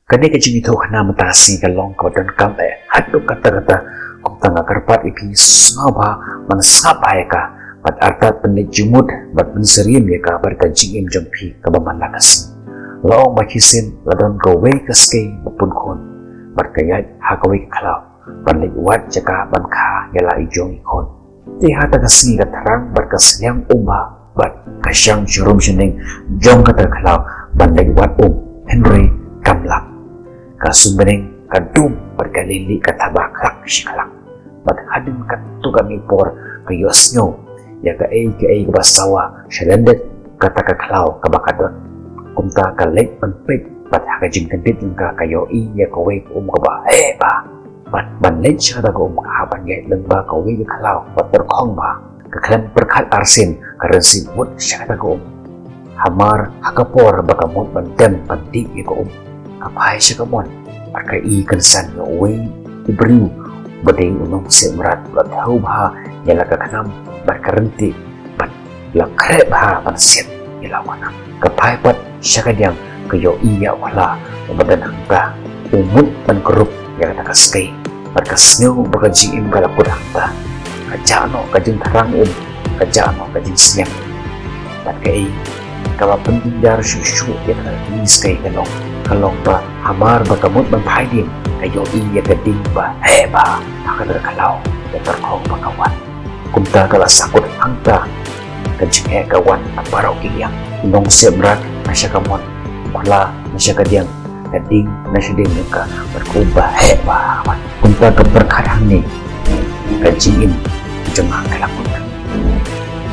Kani kajing itu kena matasi kalong kawadan kampe haduk kata-kata kung tanga karpat ipi sungaba man sungaba ya ka bat artat penit jumud bat menserim ya ka bar kajing im jompi kabaman lakas laong bakisin ladon kawe kaske mapun kon bat kayat hakawe kalau banlik wat jaka ban ka yala ijong ikon ti hata kasni katarang bat kasenyang umba bat kasyang jurum jeneng jong kata kalau banlik wat Henry Kamlak kasumbereng kadum berkalili katabak lak sikalak bat hadin katu kami por kayosnyo ya ka ai basawa shalandet kata kaklau kabakadon kumta kalek penpek bat hakajing kendit ka kayo ya kawe ka ba ba bat banlet syada ka kahaban gay lengba kawe kalau bat berkong ba kaklan perkat arsin karensi mut syada ka hamar hakapor bakamut bandem pandi ka kapai siya kamon pakai ikan san no way ibriu badai unong semrat lat hau bah yala kakanam berkerenti pat lakre bah panset yala wana kapai pat siya kanyang kayo iya wala badan hangga umut man kerup yala takaskay berkasnyo bakajing im kalakud hangga kajano kajing tarang kajano kajing sinyang pat kai kawa penting dar syushu yala iskay kalong ba hamar bakamut banpaidim kayo iya gading ba heba hakadar kalau terkong bakawan kumta kala sakut angka kajing kawan aparau kiyang nong semrat nasya kamon kula nasya kadiang gading nasya din ka berkubah heba kumta keberkarang ni kajing jemaah kalakut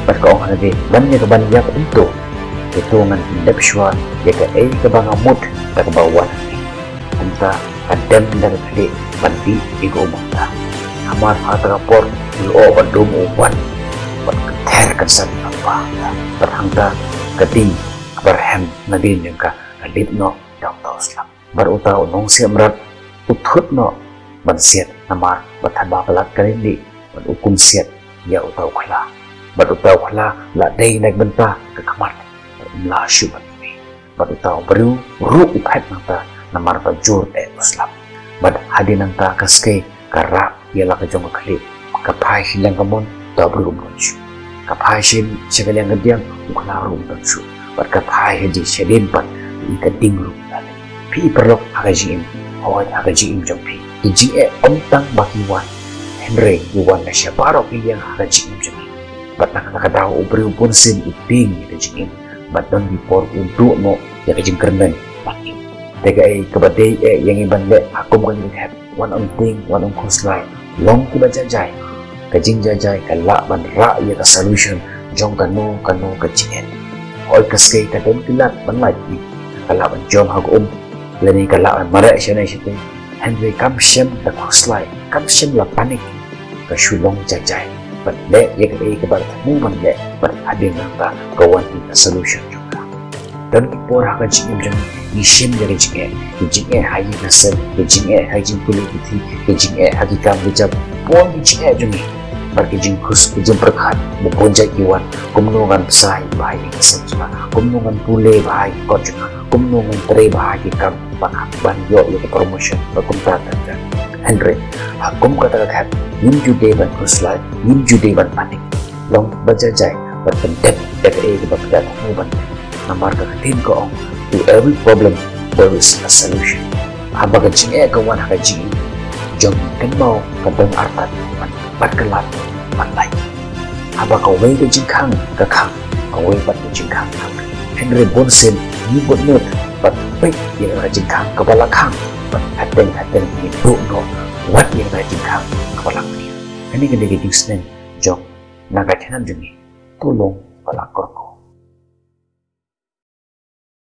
berkaong hadi banyak kebanyak untuk hitungan indepsua jaga kebangamut tak bawah entah kadang dari tadi bandi ego mata amar hata rapor lo badum uban bat keter kesan apa terhangga keding berhem nadin yang ka adit no dong tauslam baru tahu nong siamrat uthut no bansiat namar bataba pelat kalindi bat ukum siat ya utau kala baru tahu kala la dei naik benta ke kamar la syubat ni batu tahu baru ru ukat nanta namar bajur muslim bad hadi nanta kaske karap yala kajong kali kapai hilang kamon tahu baru muncu kapai shin sekalian gediang ukala ru muncu bad kapai haji sedin pat ikan dingru dale pi perlok hagajim hoi hagajim jompi iji ontang bakiwan Henry yuwan na siya parok iyang hagajim jompi bad nakakadaw ubri upon sin iping hagajim badon bipor untuk no ya kajing kernen pati tega kabadai yang iban le akum kan lihat one on thing one on course line long tiba jajai kajing jajai kala ban ra ya ka solution jong kanu kajing oi kaske kadon kilat ban lagi kala ban jom hagum leni kala ban mara syana syite Henry kamshem the course line kamshem la panik ka shulong jajai but le ya kabar mu ban le but adin nata kawan kita solution juga dan ipor haka jingim jang ishim dari jingge haji nasel jingge haji kuliti jingge haki kam bijab pon jingge jungi barki jing kus jing perkat bonjak iwan kumnungan sai bahai nasel juga kumnungan pule bahai kot juga kumnungan tre bahai kam ban yo promotion bakumta dan Henry hakum kata kat nim jude ban kuslai nim jude ban panik long bajajai berpendek dari kebakat muban namar kakatin ko to every problem there is a solution haba kajing kawan kajing jong kan mau kadang artat berkelat pandai haba kau wei kajing kang kakang kau wei bat kajing kang Henry Bonsen ni bonut bat pek yang kajing kang kepala kang hateng itu no wat yang kajing kang kepala ini kena kajing senen jong naga tenan jungi tolong palakor